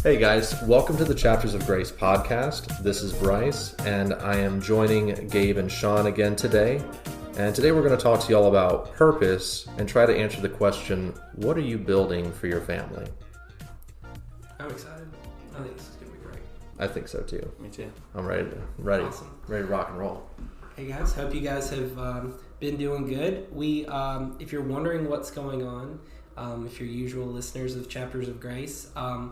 Hey guys, welcome to the Chapters of Grace podcast. This is Bryce, and I am joining Gabe and Shawn again today. And today we're going to talk to y'all about purpose and try to answer the question, what are you building for your family? I'm excited. I think this is going to be great. I think so too. Me too. I'm ready to rock and roll. Hey guys, hope you guys have been doing good. We, if you're wondering what's going on, if you're usual listeners of Chapters of Grace, a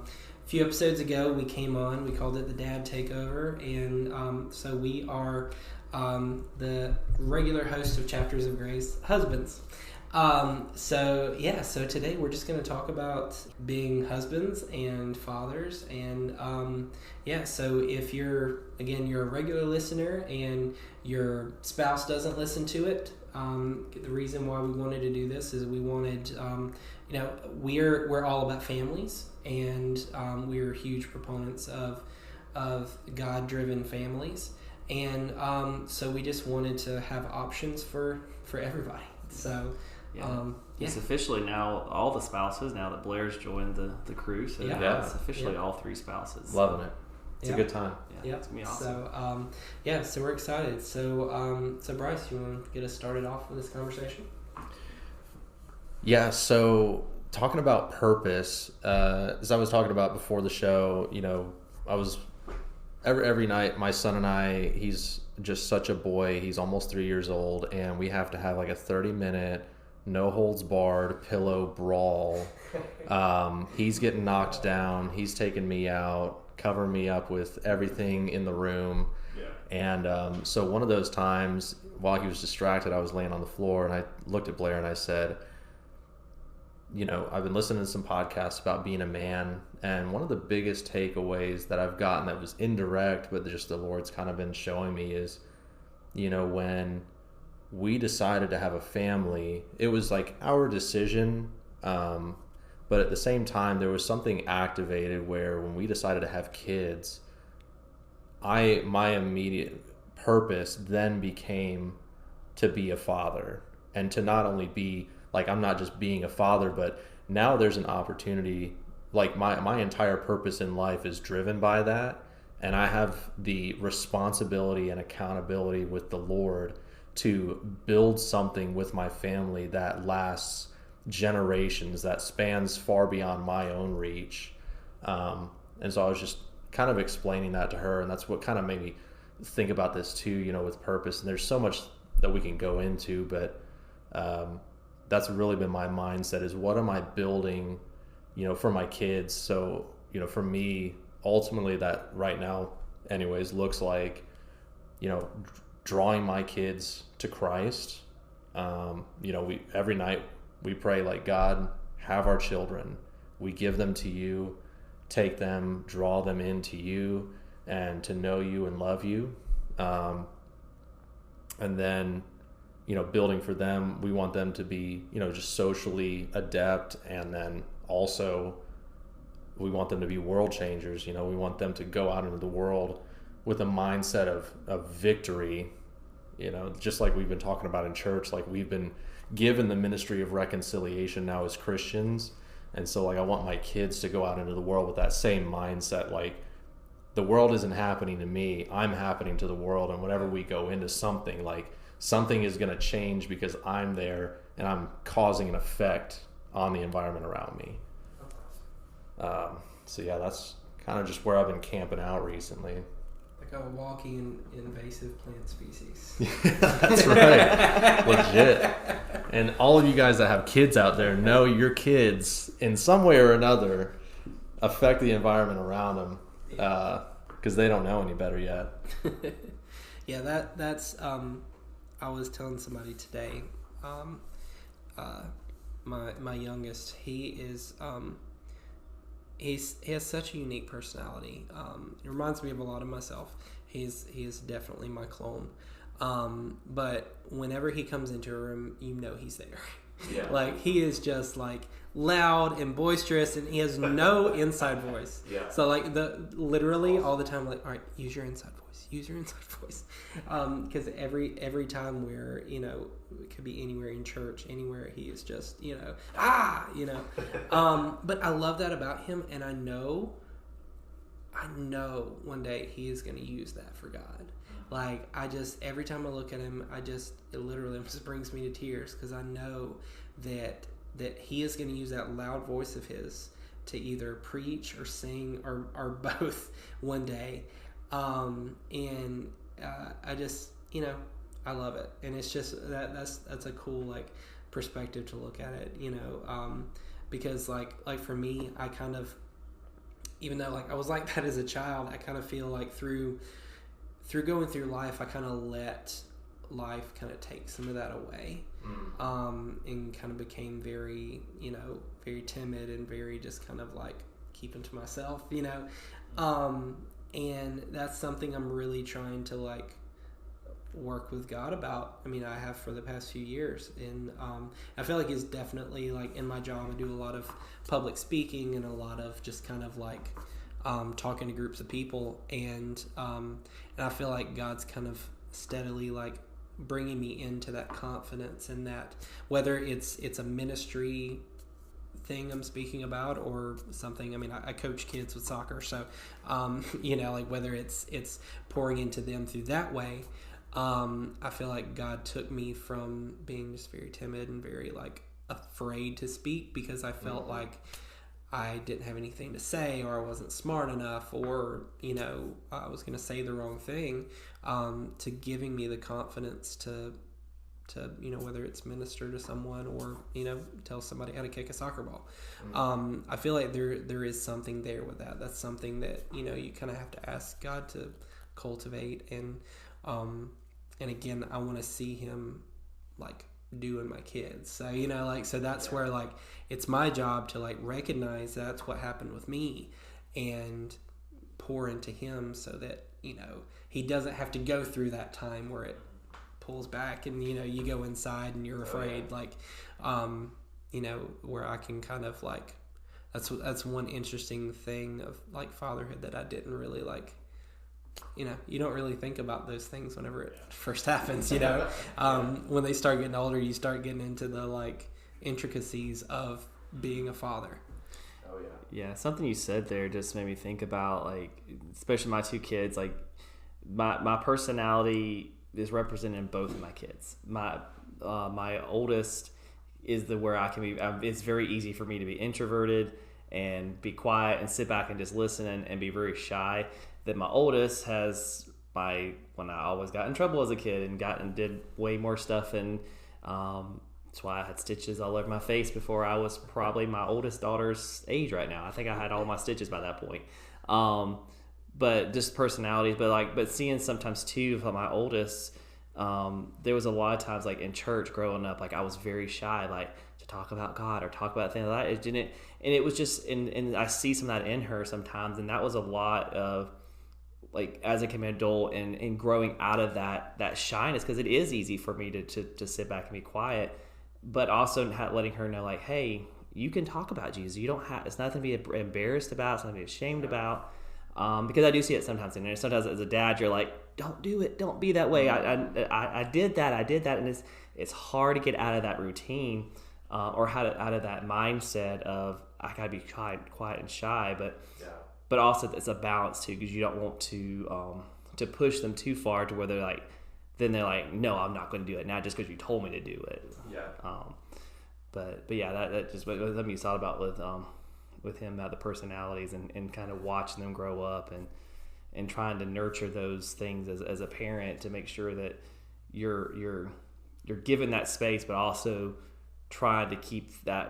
few episodes ago we came on, we called it the Dad Takeover, and so we are the regular host of Chapters of Grace, husbands. So today we're just going to talk about being husbands and fathers, and so if you're a regular listener and your spouse doesn't listen to it, the reason why we wanted to do this is we wanted, we're all about families, and we're huge proponents of God-driven families, and so we just wanted to have options for everybody. So it's officially now all the spouses, now that Blair's joined the crew, so it's officially all three spouses. Loving it. It's a good time. Yeah, it's gonna be awesome. So we're excited. So Bryce, you want to get us started off with this conversation? Yeah, so talking about purpose, as I was talking about before the show, I was every night, my son and I, he's just such a boy. He's almost 3 years old, and we have to have like a 30-minute, no holds barred pillow brawl. He's getting knocked down. He's taking me out, covering me up with everything in the room. And so one of those times, while he was distracted, I was laying on the floor, and I looked at Blair and I said, I've been listening to some podcasts about being a man, and one of the biggest takeaways that I've gotten that was indirect, but just the Lord's kind of been showing me is, when we decided to have a family, it was like our decision, but at the same time, there was something activated where when we decided to have kids, my immediate purpose then became to be a father, and to not only be like, I'm not just being a father, but now there's an opportunity, like my entire purpose in life is driven by that. And I have the responsibility and accountability with the Lord to build something with my family that lasts generations, that spans far beyond my own reach. And so I was just kind of explaining that to her, and that's what kind of made me think about this too, with purpose. And there's so much that we can go into, but that's really been my mindset, is what am I building, for my kids? So, for me, ultimately that right now anyways looks like, drawing my kids to Christ. We every night we pray, like, God, have our children. We give them to you, take them, draw them into you and to know you and love you. And then, building for them, we want them to be, just socially adept, and then also we want them to be world changers. We want them to go out into the world with a mindset of victory, just like we've been talking about in church. Like, we've been given the ministry of reconciliation now as Christians, and so like I want my kids to go out into the world with that same mindset. Like, the world isn't happening to me, I'm happening to the world, and whenever we go into something, like, something is going to change because I'm there and I'm causing an effect on the environment around me. That's kind of just where I've been camping out recently. Like a walking invasive plant species. That's right. Legit. And all of you guys that have kids out there know your kids in some way or another affect the environment around them, because they don't know any better yet. Yeah, that's I was telling somebody today, my youngest, he has such a unique personality. It reminds me of a lot of myself. He is definitely my clone. But whenever he comes into a room, he's there. Yeah. Like, he is just like loud and boisterous, and he has no inside voice. Yeah. So like literally all the time, like, all right, use your inside voice. Because every time we're, it could be anywhere in church, anywhere, he is just, but I love that about him, and I know I know one day he is going to use that for God. Like, every time I look at him, it literally just brings me to tears, because I know that he is going to use that loud voice of his to either preach or sing or both one day. I just, I love it. And it's just, that's a cool, like, perspective to look at it, because like for me, I kind of, even though like I was like that as a child, I kind of feel like through going through life, I kind of let life kind of take some of that away, and kind of became very, very timid and very just kind of like keeping to myself, and that's something I'm really trying to like work with God about. I mean, I have for the past few years, and I feel like it's definitely like in my job, I do a lot of public speaking and a lot of just kind of like talking to groups of people, and I feel like God's kind of steadily like bringing me into that confidence, and that whether it's a ministry thing I'm speaking about or something. I mean, I coach kids with soccer, so like whether it's pouring into them through that way. I feel like God took me from being just very timid and very like afraid to speak, because I felt like I didn't have anything to say, or I wasn't smart enough, or I was going to say the wrong thing, to giving me the confidence to whether it's minister to someone or tell somebody how to kick a soccer ball. I feel like there is something there with that. That's something that you kind of have to ask God to cultivate, and again, I want to see him like do in my kids. So, so that's where like, it's my job to like recognize that's what happened with me and pour into him, so that, he doesn't have to go through that time where it pulls back and, you go inside and you're afraid, like, where I can kind of like, that's one interesting thing of like fatherhood that I didn't really like. You don't really think about those things whenever it first happens, when they start getting older, you start getting into the like intricacies of being a father. Oh yeah. Yeah. Something you said there just made me think about, like, especially my two kids, like my personality is represented in both of my kids. My oldest is where I can be, it's very easy for me to be introverted and be quiet and sit back and just listen and be very shy. That my oldest has when I always got in trouble as a kid and did way more stuff, and that's why I had stitches all over my face before I was probably my oldest daughter's age right now. I think I had all my stitches by that point. But just personalities, but seeing sometimes too for my oldest, there was a lot of times like in church growing up, like I was very shy, like to talk about God or talk about things like that. It didn't, and it was just, and I see some of that in her sometimes, and that was a lot of like as I became an adult and growing out of that shyness, because it is easy for me to sit back and be quiet, but also letting her know like, hey, you can talk about Jesus. You don't have, it's nothing to be embarrassed about. It's nothing to be ashamed about. Because I do see it sometimes, and sometimes as a dad, you're like, don't do it, don't be that way. I did that, and it's hard to get out of that routine, or out of that mindset of I gotta be quiet and shy, but also it's a balance too, because you don't want to push them too far to where they're like, no, I'm not going to do it now just because you told me to do it. Yeah. But yeah, that just was something you thought about with him about the personalities and kind of watching them grow up and trying to nurture those things as a parent to make sure that you're given that space, but also trying to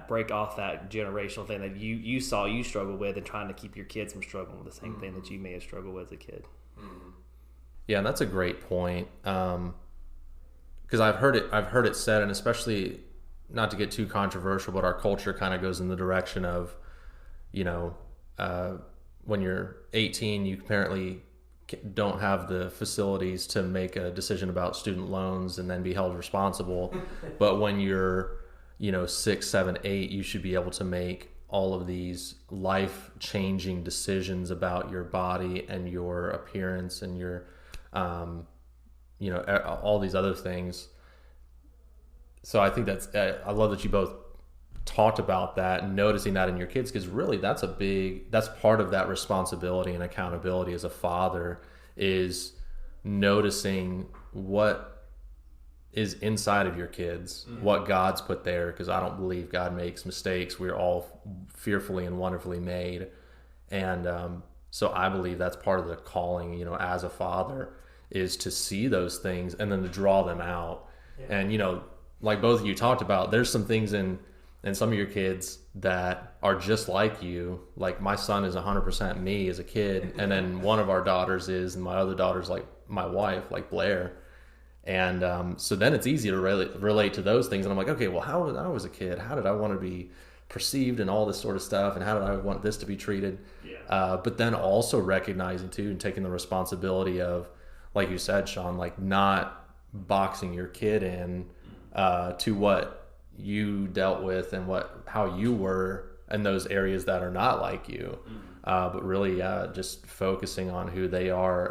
break off that generational thing that you saw you struggle with, and trying to keep your kids from struggling with the same thing that you may have struggled with as a kid. Yeah, and that's a great point, because I've heard it said, and especially not to get too controversial, but our culture kind of goes in the direction of, when you're 18, you apparently don't have the facilities to make a decision about student loans and then be held responsible. But when you're 6, 7, 8, you should be able to make all of these life-changing decisions about your body and your appearance and your, all these other things. So I think I love that you both talked about that and noticing that in your kids, because really that's part of that responsibility and accountability as a father, is noticing what is inside of your kids, what God's put there, because I don't believe God makes mistakes. We're all fearfully and wonderfully made. And so I believe that's part of the calling, as a father, is to see those things and then to draw them out. Yeah. And, like both of you talked about, there's some things in some of your kids that are just like you. Like my son is 100% me as a kid. And then one of our daughters is, and my other daughter's like my wife, like Blair. And so then it's easy to relate to those things. And I'm like, okay, well, how I was a kid, how did I want to be perceived and all this sort of stuff? And how did I want this to be treated? Yeah. But then also recognizing too, and taking the responsibility of, like you said, Shawn, like not boxing your kid in to what you dealt with and how you were in those areas that are not like you, but really just focusing on who they are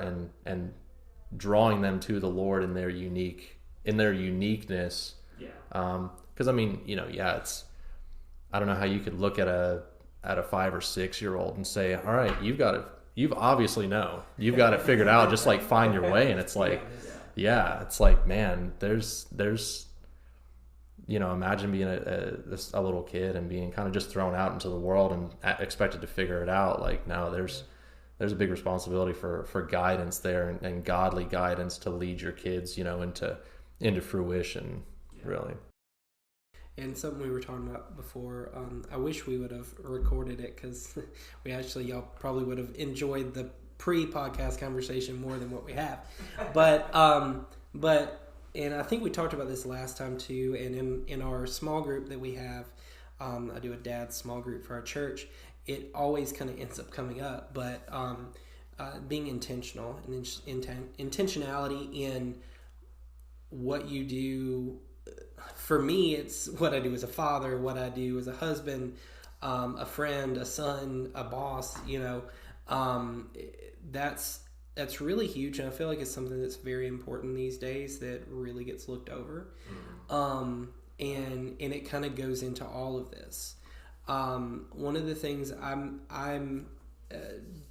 and drawing them to the Lord in their uniqueness. Yeah. Because it's, I don't know how you could look at a 5 or 6 year old and say, all right, you've obviously you've got it figured out, just like find your way. And it's like, yeah, it's like, man, there's imagine being a little kid and being kind of just thrown out into the world and expected to figure it out. Like, no, there's a big responsibility for guidance there and godly guidance to lead your kids, into fruition, really. And something we were talking about before, I wish we would have recorded it, because y'all probably would have enjoyed the pre-podcast conversation more than what we have. But and I think we talked about this last time too, and in our small group that we have, I do a dad's small group for our church, it always kind of ends up coming up, but being intentional and intentionality in what you do. For me, it's what I do as a father, what I do as a husband, a friend, a son, a boss, that's really huge, and I feel like it's something that's very important these days that really gets looked over. And it kind of goes into all of this. One of the things I'm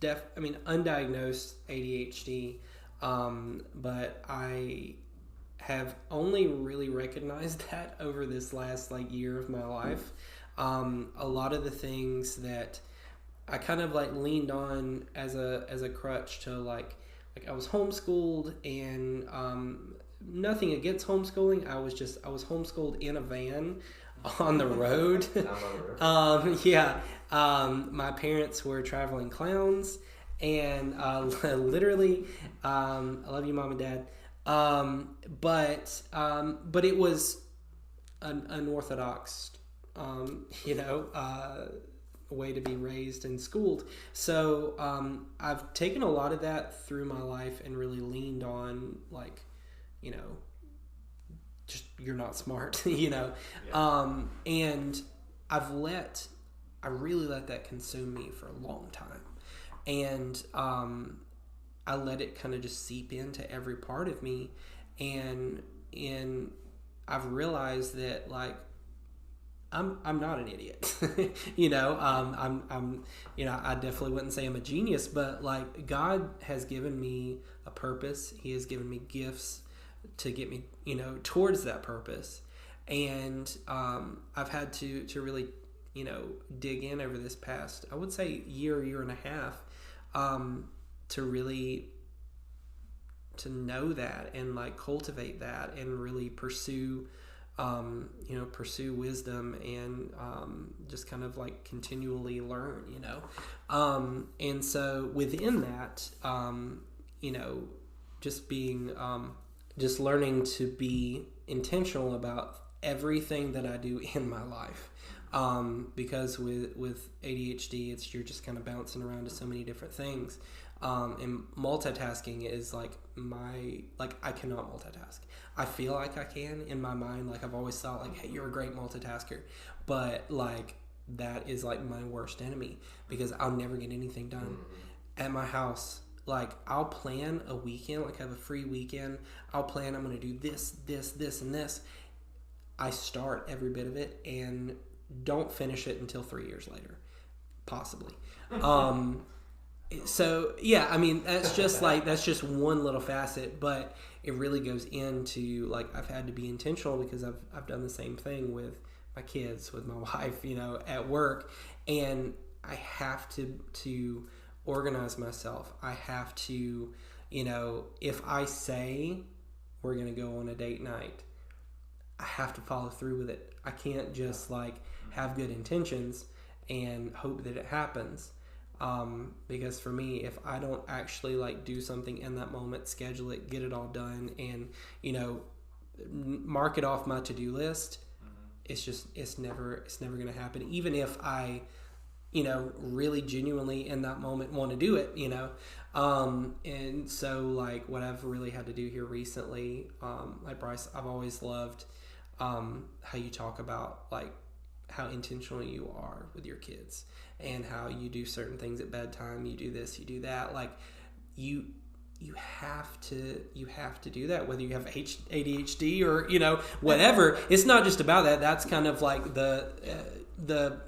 undiagnosed ADHD, but I have only really recognized that over this last year of my life. A lot of the things that I kind of leaned on as a crutch to like I was homeschooled, and nothing against homeschooling. I was homeschooled in a van on the road. My parents were traveling clowns, and literally, I love you, Mom and Dad. But it was an unorthodox, way to be raised and schooled. So I've taken a lot of that through my life and really leaned on just you're not smart, Yeah. And I really let that consume me for a long time, and I let it kind of just seep into every part of me, and I've realized that I'm not an idiot. I definitely wouldn't say I'm a genius, but God has given me a purpose. He has given me gifts to get me, towards that purpose. And I've had to really, dig in over this past, I would say year and a half, to really know that and cultivate that and really pursue wisdom and just kind of continually learn, and so within that, just being just learning to be intentional about everything that I do in my life, because with ADHD, you're just kind of bouncing around to so many different things. And multitasking is I cannot multitask. I feel like I can in my mind. I've always thought hey, you're a great multitasker, but that is my worst enemy, because I'll never get anything done. At my house, I'll plan a weekend, have a free weekend. I'll plan, I'm going to do this, and this. I start every bit of it, and don't finish it until 3 years later, possibly. So yeah, I mean, that's just one little facet, but it really goes into, like, I've had to be intentional because I've done the same thing with my kids, with my wife, at work, and I have to organize myself. I have to, if I say we're going to go on a date night, I have to follow through with it. I can't just have good intentions and hope that it happens. Because for me, if I don't actually do something in that moment, schedule it, get it all done, and mark it off my to-do list, it's never going to happen. Even if I really genuinely in that moment want to do it, and so what I've really had to do here recently, Bryce, I've always loved how you talk about how intentional you are with your kids and how you do certain things at bedtime. You do this, you do that. You have to do that, whether you have ADHD or whatever. It's not just about that. That's kind of the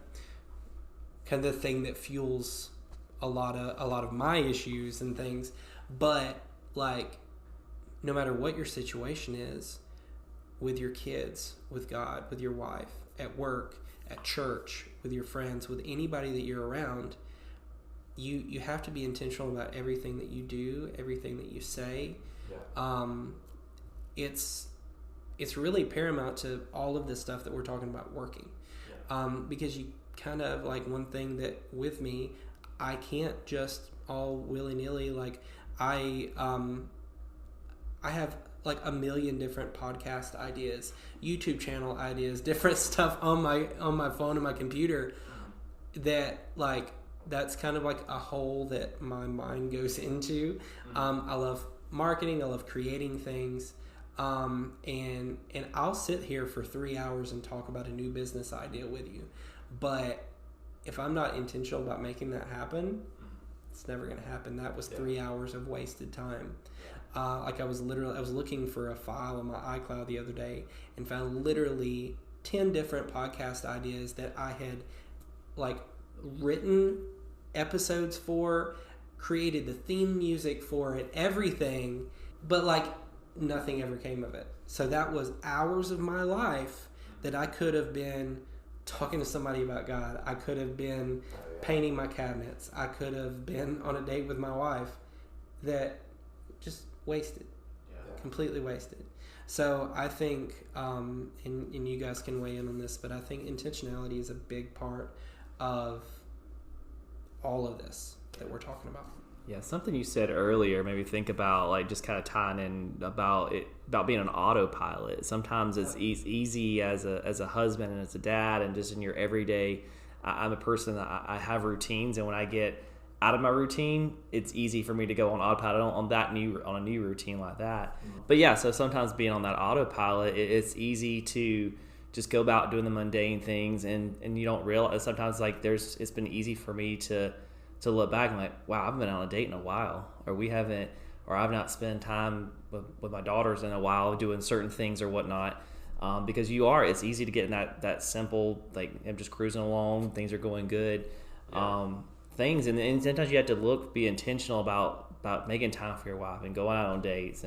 kind of the thing that fuels a lot of my issues and things. But no matter what your situation is, with your kids, with God, with your wife, at work, at church, with your friends, with anybody that you're around, you have to be intentional about everything that you do, everything that you say. Yeah. It's really paramount to all of this stuff that we're talking about working. Yeah. Because you kind of one thing that with me, I can't just all willy-nilly, I have a million different podcast ideas, YouTube channel ideas, different stuff on my phone and my computer that that's kind of a hole that my mind goes into. I love marketing. I love creating things. And I'll sit here for 3 hours and talk about a new business idea with you. But if I'm not intentional about making that happen, it's never going to happen. That was 3 hours of wasted time. I was looking for a file on my iCloud the other day and found literally 10 different podcast ideas that I had written episodes for, created the theme music for it, everything, but nothing ever came of it. So that was hours of my life that I could have been talking to somebody about God. I could have been painting my cabinets. I could have been on a date with my wife that just wasted, completely wasted. So I think, and you guys can weigh in on this, but I think intentionality is a big part of all of this that we're talking about. Yeah, something you said earlier made me think about just kind of tying in about being an autopilot. Sometimes it's easy as a husband and as a dad, and just in your everyday. I'm a person that I have routines, and when I get out of my routine, it's easy for me to go on autopilot on a new routine like that. But yeah, so sometimes being on that autopilot, it's easy to just go about doing the mundane things, and you don't realize sometimes it's been easy for me to look back and wow, I haven't been on a date in a while, or I've not spent time with my daughters in a while doing certain things or whatnot. Because it's easy to get in that simple, I'm just cruising along, things are going good, things. And sometimes you have to be intentional about making time for your wife and going out on dates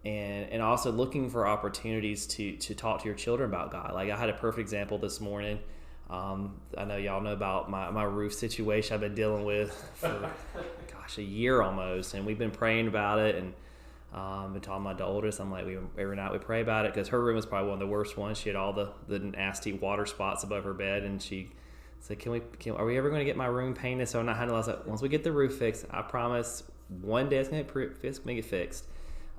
and also looking for opportunities to talk to your children about God. I had a perfect example this morning. I know y'all know about my roof situation I've been dealing with for, a year almost. And we've been praying about it, and been talking to my oldest. I'm every night we pray about it, because her room was probably one of the worst ones. She had all the nasty water spots above her bed, and she said, are we ever going to get my room painted? So I'm not handling it. Once we get the roof fixed, I promise one day it's going to get fixed.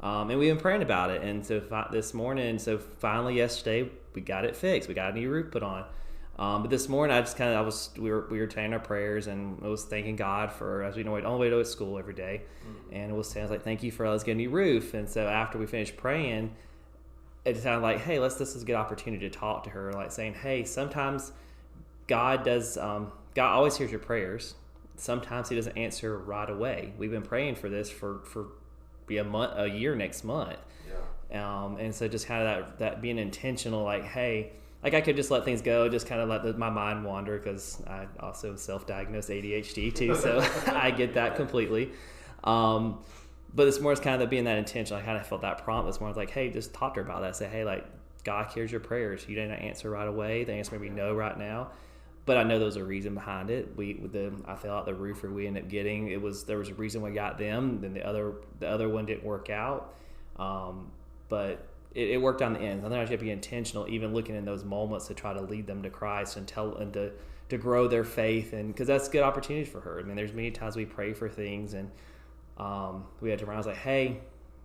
And we've been praying about it. And so this morning, finally yesterday, we got it fixed. We got a new roof put on. But this morning, we were saying our prayers, and I was thanking God for, as we know, on the way to school every day. And it was saying, thank you for let's get a new roof. And so after we finished praying, it sounded hey, this is a good opportunity to talk to her, saying, hey, sometimes God always hears your prayers. Sometimes He doesn't answer right away. We've been praying for this for a year next month. Yeah. And so just kind of that being intentional, hey, like I could just let things go, just kind of let my mind wander, because I also self-diagnosed ADHD too, so I get that completely. But it's more kind of being that intentional. I kind of felt that prompt. It's more like, hey, just talk to her about that. Say, hey, like, God hears your prayers. You didn't answer right away. The answer may be no right now, but I know there's a reason behind it. I filled out the roofer we ended up getting. There was a reason we got them. Then the other one didn't work out, but it worked on the end. Sometimes you have to be intentional, even looking in those moments, to try to lead them to Christ and to grow their faith, and because that's good opportunities for her. I mean, there's many times we pray for things, and we had to run. I was like, hey,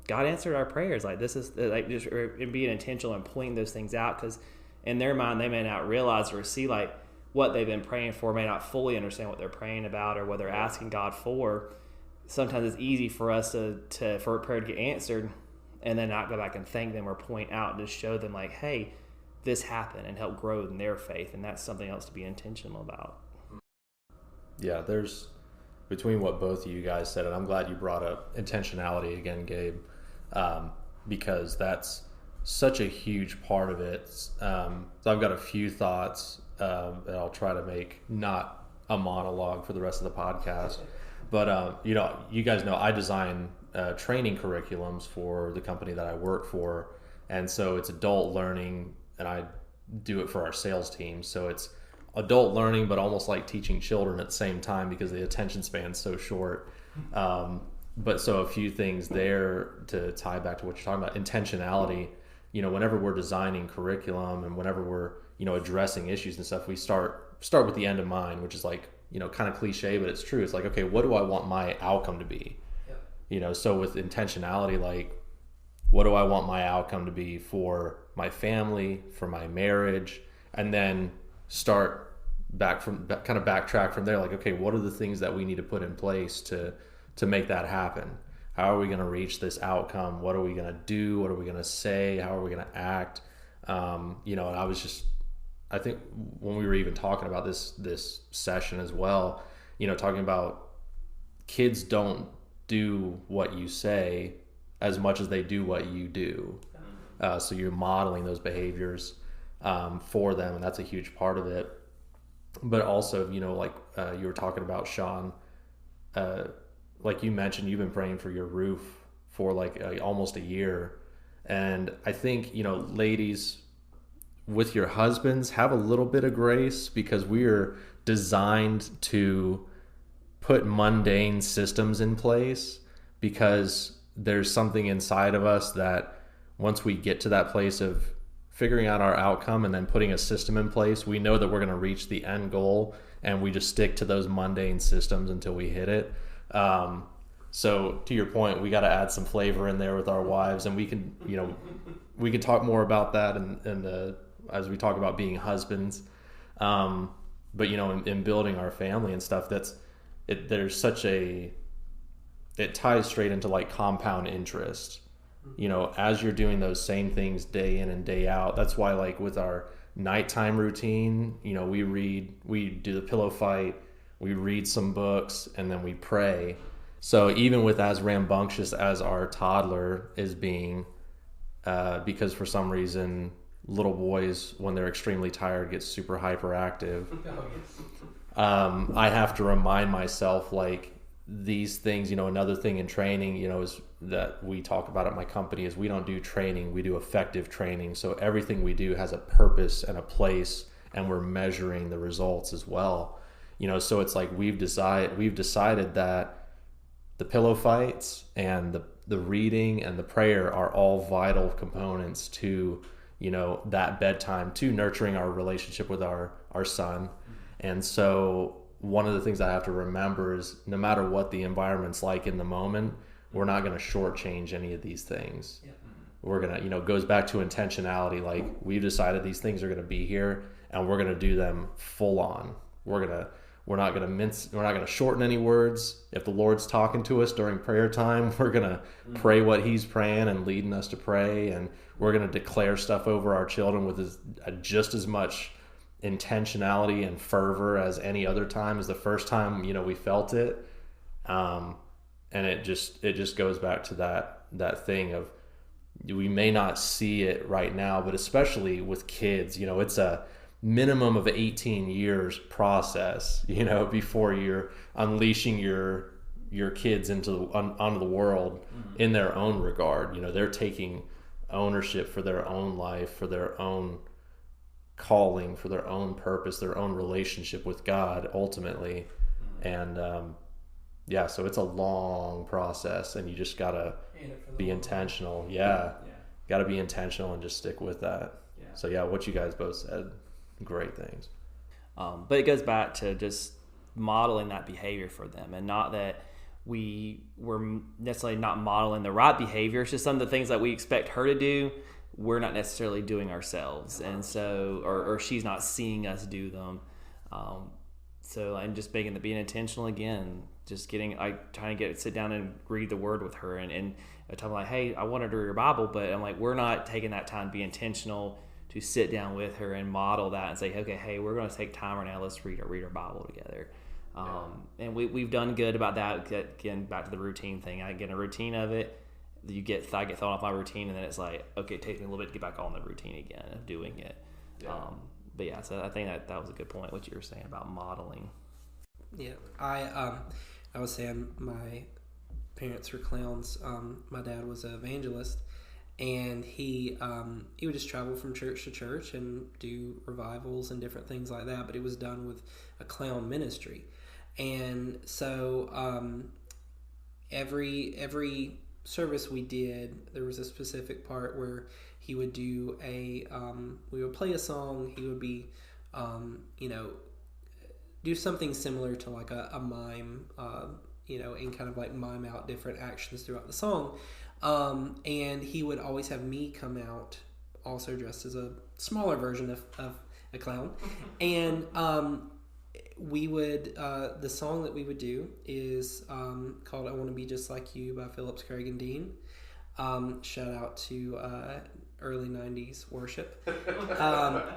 God answered our prayers. Like, this is like just being intentional and pointing those things out, because in their mind they may not realize or see like what they've been praying for, may not fully understand what they're praying about or what they're asking God for. Sometimes it's easy for us for a prayer to get answered and then not go back and thank them or point out and just show them like, hey, this happened, and help grow in their faith. And that's something else to be intentional about. Yeah, there's, between what both of you guys said, and I'm glad you brought up intentionality again, Gabe, because that's such a huge part of it. So I've got a few thoughts that I'll try to make not a monologue for the rest of the podcast. But, you guys know I design training curriculums for the company that I work for. And so it's adult learning, and I do it for our sales team. So it's adult learning, but almost like teaching children at the same time, because the attention span's so short. But so a few things there to tie back to what you're talking about, intentionality. Whenever we're designing curriculum and whenever we're, addressing issues and stuff, we start with the end in mind, which is like, kind of cliche, but it's true. It's like, okay, what do I want my outcome to be? Yeah. So with intentionality, like, what do I want my outcome to be for my family, for my marriage, and then start backtrack from there. Like, okay, what are the things that we need to put in place to make that happen? How are we going to reach this outcome? What are we going to do? What are we going to say? How are we going to act? And I think when we were even talking about this session as well, talking about kids don't do what you say as much as they do what you do. So you're modeling those behaviors for them, and that's a huge part of it. But also, like you were talking about, Shawn, like you mentioned, you've been praying for your roof for almost a year. And I think, ladies, with your husbands, have a little bit of grace, because we are designed to put mundane systems in place, because there's something inside of us that once we get to that place of figuring out our outcome and then putting a system in place, we know that we're going to reach the end goal, and we just stick to those mundane systems until we hit it. So to your point, we got to add some flavor in there with our wives, and we can talk more about that and as we talk about being husbands. But in building our family and stuff, there's such it ties straight into like compound interest. As you're doing those same things day in and day out. That's why, like, with our nighttime routine, we do the pillow fight, we read some books, and then we pray. So even with as rambunctious as our toddler is being, because for some reason little boys, when they're extremely tired, get super hyperactive. I have to remind myself, like, these things, another thing in training, is that we talk about at my company is we don't do training, we do effective training. So everything we do has a purpose and a place, and we're measuring the results as well. So it's like we've decided that the pillow fights and the reading and the prayer are all vital components to, that bedtime, to nurturing our relationship with our son. And so one of the things I have to remember is no matter what the environment's like in the moment, we're not going to shortchange any of these things. Yeah. We're going to, goes back to intentionality. Like, we've decided these things are going to be here, and we're going to do them full on. We're not going to shorten any words. If the Lord's talking to us during prayer time, we're going to pray what he's praying and leading us to pray. And we're going to declare stuff over our children with just as much intentionality and fervor as any other time, as the first time we felt it. And it just goes back to that thing of we may not see it right now, but especially with kids, it's a minimum of 18 years process, before you're unleashing your kids onto the world in their own regard. They're taking ownership for their own life, for their own calling, for their own purpose, their own relationship with God ultimately. And so it's a long process, and you just gotta be intentional. Gotta be intentional and just stick with that. So what you guys both said, great things. But it goes back to just modeling that behavior for them, and not that we were necessarily not modeling the right behavior. It's just some of the things that we expect her to do, we're not necessarily doing ourselves, and so or she's not seeing us do them. So I'm just being intentional again, just trying to sit down and read the Word with her, and I'm like, hey, I wanted to read your Bible, but I'm like, we're not taking that time to be intentional to sit down with her and model that and say, okay, hey, we're going to take time right now. Let's read our Bible together. And we've done good about that. Again, back to the routine thing. I get a routine of it. I get thrown off my routine, and then it's like, okay, it takes me a little bit to get back on the routine again of doing it. So I think that was a good point, what you were saying about modeling. Yeah, I was saying my parents were clowns. My dad was an evangelist, and he would just travel from church to church and do revivals and different things like that, but it was done with a clown ministry. And so every service we did, there was a specific part where he would do we would play a song, he would be do something similar to like a mime, and kind of like mime out different actions throughout the song. And he would always have me come out also dressed as a smaller version of a clown. And we would the song that we would do is called "I Want to Be Just Like You" by Phillips, Craig, and Dean. Shout out to early 90s worship.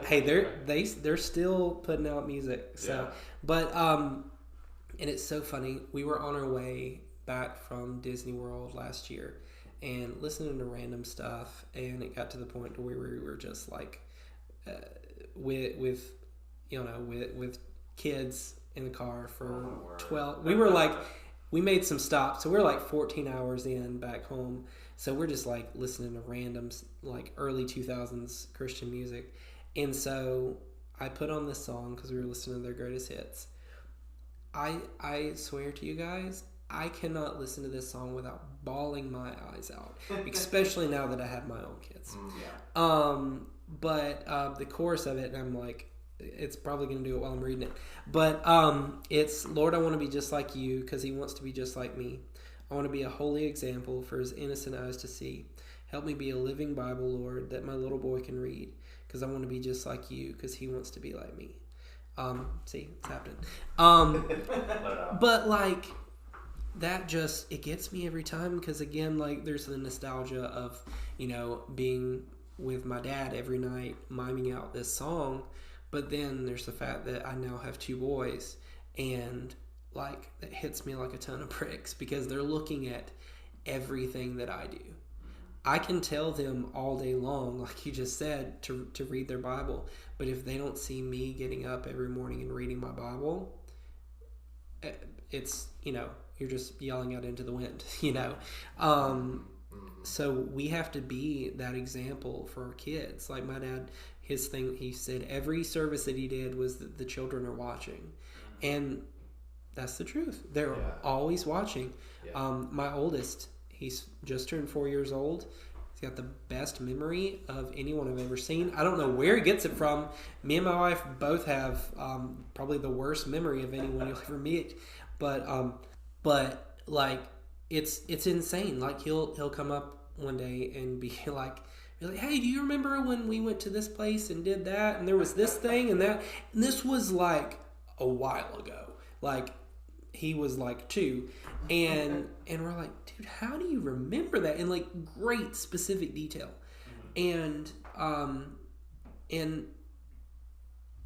Hey, they're still putting out music. So but and it's so funny, we were on our way back from Disney World last year and listening to random stuff, and it got to the point where we were just like with kids in the car for 12. We made some stops, so we were like 14 hours in back home. So we're just like listening to random like early 2000s Christian music. And so I put on this song because we were listening to their greatest hits. I swear to you guys, I cannot listen to this song without bawling my eyes out, especially now that I have my own kids. But the chorus of it, and I'm like, it's probably going to do it while I'm reading it. But it's, Lord, I want to be just like you because he wants to be just like me. I want to be a holy example for his innocent eyes to see. Help me be a living Bible, Lord, that my little boy can read because I want to be just like you because he wants to be like me. See, it's happening. But like that just, it gets me every time because again, like there's the nostalgia of, being with my dad every night, miming out this song. But then there's the fact that I now have 2 boys, and like that hits me like a ton of bricks because they're looking at everything that I do. I can tell them all day long, like you just said, to read their Bible. But if they don't see me getting up every morning and reading my Bible, it's, you're just yelling out into the wind, So we have to be that example for our kids. Like my dad, his thing, he said every service that he did was that the children are watching. And that's the truth. They're always watching. My oldest, he's just turned 4 years old. He's got the best memory of anyone I've ever seen. I don't know where he gets it from. Me and my wife both have probably the worst memory of anyone you'll ever meet. But like it's insane. Like he'll come up one day and be like, hey, do you remember when we went to this place and did that? And there was this thing and that. And this was like a while ago. Like he was like 2. And we're like, dude, how do you remember that? In like great specific detail. And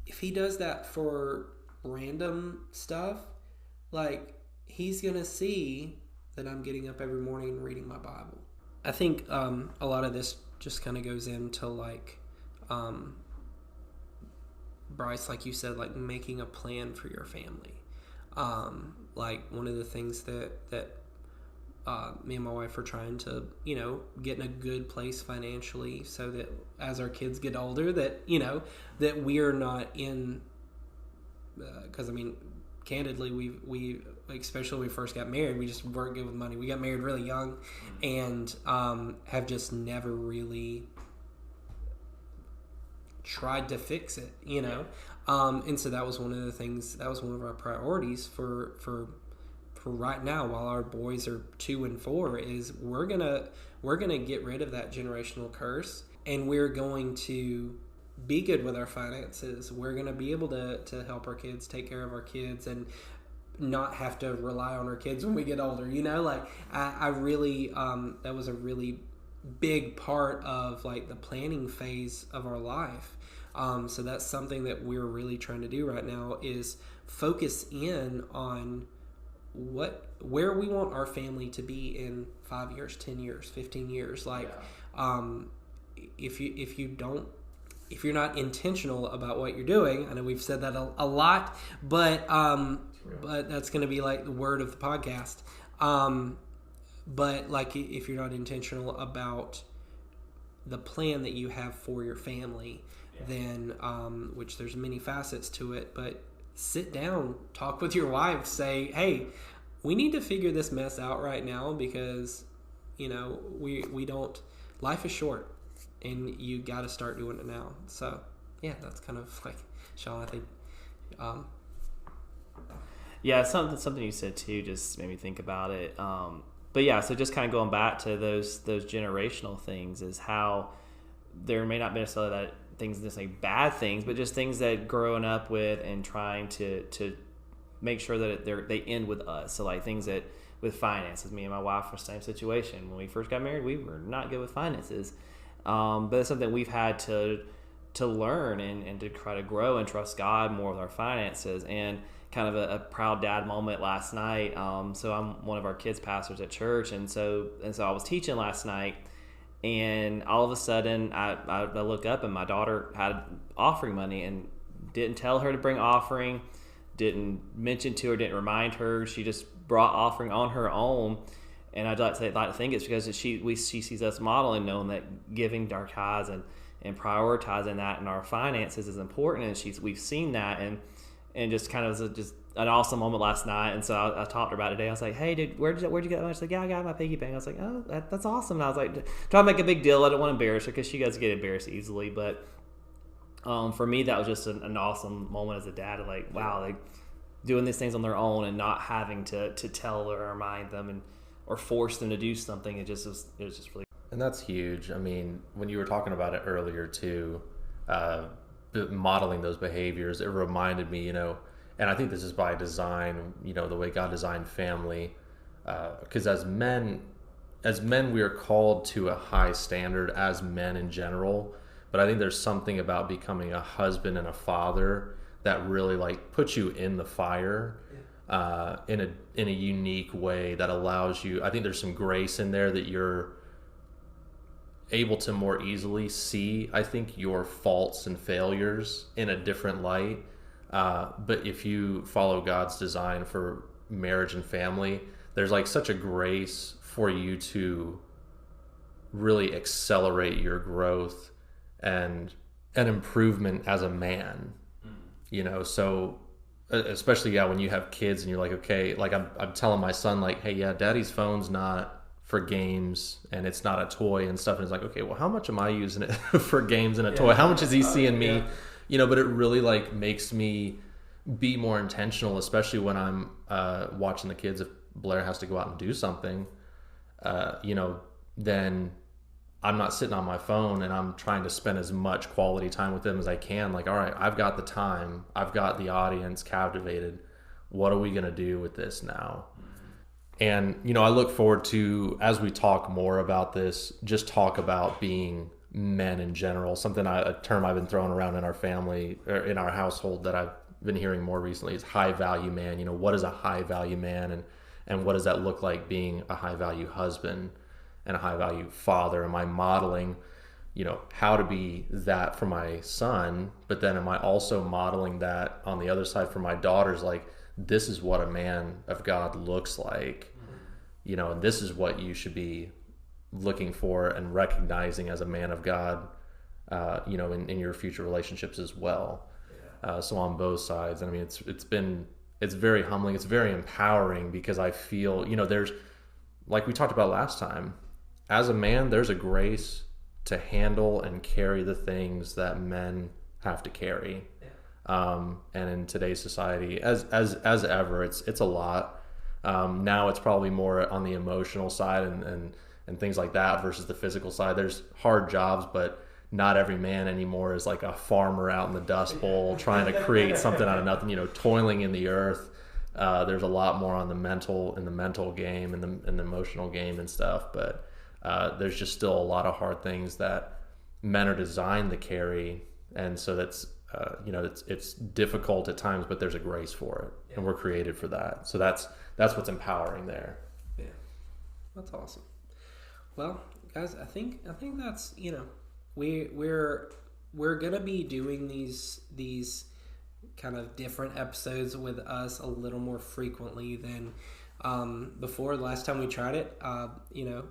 if he does that for random stuff, like he's going to see that I'm getting up every morning and reading my Bible. I think a lot of this just kind of goes into like, Bryce, like you said, like making a plan for your family. Like one of the things that me and my wife are trying to, get in a good place financially, so that as our kids get older, that that we're not in. Because candidly, we especially when we first got married, we just weren't good with money. We got married really young, and have just never really tried to fix it, and so that was one of the things. That was one of our priorities for right now. While our boys are 2 and 4, is we're gonna get rid of that generational curse, and we're going to be good with our finances. We're going to be able to help our kids, take care of our kids, and not have to rely on our kids when we get older. I really, that was a really big part of like the planning phase of our life. So that's something that we're really trying to do right now, is focus in on where we want our family to be in 5 years, 10 years, 15 years. If you're not intentional about what you're doing, I know we've said that a lot, but that's going to be like the word of the podcast. But like, if you're not intentional about the plan that you have for your family, then, which there's many facets to it, but sit down, talk with your wife, say, hey, we need to figure this mess out right now, because, we don't, life is short. And you got to start doing it now. So, yeah, that's kind of like, Shawn, I think. Yeah, something you said too just made me think about it. But yeah, so just kind of going back to those generational things, is how there may not be necessarily that things necessarily bad things, but just things that growing up with and trying to make sure that they end with us. So like things that with finances, me and my wife were the same situation. When we first got married, we were not good with finances. But it's something we've had to learn and to try to grow and trust God more with our finances. And kind of a proud dad moment last night. So I'm one of our kids pastors at church, and so I was teaching last night, and all of a sudden I look up and my daughter had offering money, and didn't tell her to bring offering, didn't mention to her, didn't remind her. She just brought offering on her own. And I'd like to think it's because she sees us modeling, knowing that giving our tithes and prioritizing that in our finances is important, and we've seen that, and just kind of just an awesome moment last night. And so I talked to her about it today. I was like, hey, dude, where'd you get that money? She's like, yeah, I got my piggy bank. I was like, oh, that's awesome. And I was like, trying to make a big deal. I don't want to embarrass her, because she does get embarrassed easily. But for me, that was just an awesome moment as a dad, of like, wow, like doing these things on their own and not having to tell or remind them or force them to do something. It was just really. And that's huge. I mean, when you were talking about it earlier too, modeling those behaviors, it reminded me, and I think this is by design, the way God designed family, because as men, we are called to a high standard as men in general. But I think there's something about becoming a husband and a father that really like puts you in the fire. In a unique way that allows you. I think there's some grace in there that you're able to more easily see, I think, your faults and failures in a different light. But if you follow God's design for marriage and family, there's like such a grace for you to really accelerate your growth and an improvement as a man. So especially when you have kids and you're like, okay, like I'm telling my son, like, hey, yeah, daddy's phone's not for games and it's not a toy and stuff. And it's like, okay, well, how much am I using it for games and a toy? How much is he seeing me? But it really like makes me be more intentional, especially when I'm watching the kids. If Blair has to go out and do something, then I'm not sitting on my phone and I'm trying to spend as much quality time with them as I can. Like, all right, I've got the time, I've got the audience captivated. What are we going to do with this now? And, I look forward to, as we talk more about this, just talk about being men in general. A term I've been throwing around in our family, or in our household, that I've been hearing more recently is high value man. What is a high value man, and what does that look like being a high value husband? and a high value father? Am I modeling, how to be that for my son? But then am I also modeling that on the other side for my daughters? Like, this is what a man of God looks like, and this is what you should be looking for and recognizing as a man of God, in your future relationships as well. So on both sides, I mean, it's very humbling. It's very empowering, because I feel, there's, like we talked about last time, as a man, there's a grace to handle and carry the things that men have to carry. And in today's society, as ever, it's a lot. Now it's probably more on the emotional side and things like that versus the physical side. There's hard jobs, but not every man anymore is like a farmer out in the Dust Bowl trying to create something out of nothing, toiling in the earth. There's a lot more on the mental game and the emotional game and stuff, but there's just still a lot of hard things that men are designed to carry, and so that's it's difficult at times, but there's a grace for it, and we're created for that. So that's what's empowering there. Yeah, that's awesome. Well, guys, I think that's we're gonna be doing these kind of different episodes with us a little more frequently than before. Last time we tried it,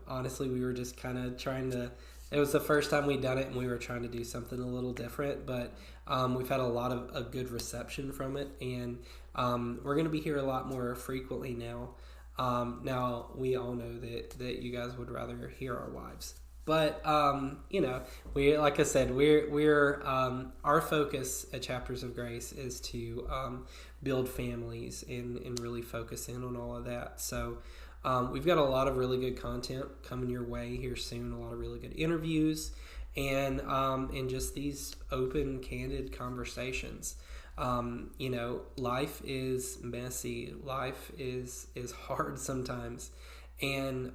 honestly, we were just kind of trying to. It was the first time we'd done it, and we were trying to do something a little different. But we've had a lot of a good reception from it, and we're gonna be here a lot more frequently now. Now we all know that you guys would rather hear our wives. But we, like I said, we're our focus at Chapters of Grace is to build families and really focus in on all of that. So we've got a lot of really good content coming your way here soon. A lot of really good interviews and just these open, candid conversations. Life is messy. Life is hard sometimes, and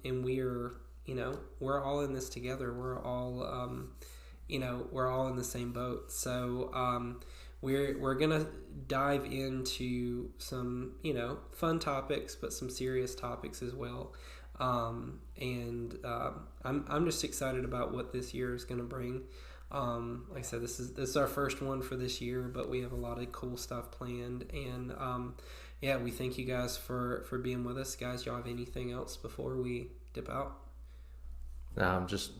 we're all in this together. We're all, we're all in the same boat. So we're gonna dive into some, fun topics, but some serious topics as well. I'm just excited about what this year is gonna bring. Like I said, this is our first one for this year, but we have a lot of cool stuff planned, and we thank you guys for being with us. Guys, y'all have anything else before we dip out? No, I'm just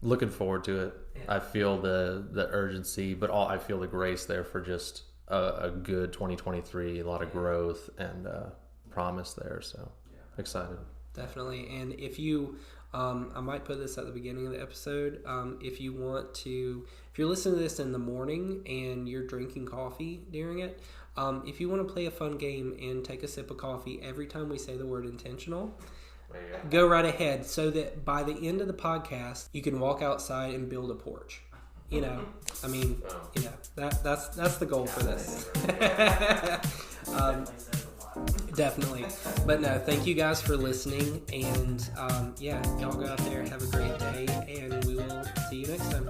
looking forward to it. Yeah. I feel the urgency, but I feel the grace there for just a good 2023, a lot of growth and promise there. So excited. Definitely. And if you, I might put this at the beginning of the episode. If you're listening to this in the morning and you're drinking coffee during it, if you want to play a fun game and take a sip of coffee every time we say the word intentional, go right ahead, so that by the end of the podcast you can walk outside and build a porch. That's the goal for this. Definitely. But no, thank you guys for listening, and y'all go out there, have a great day, and we will see you next time.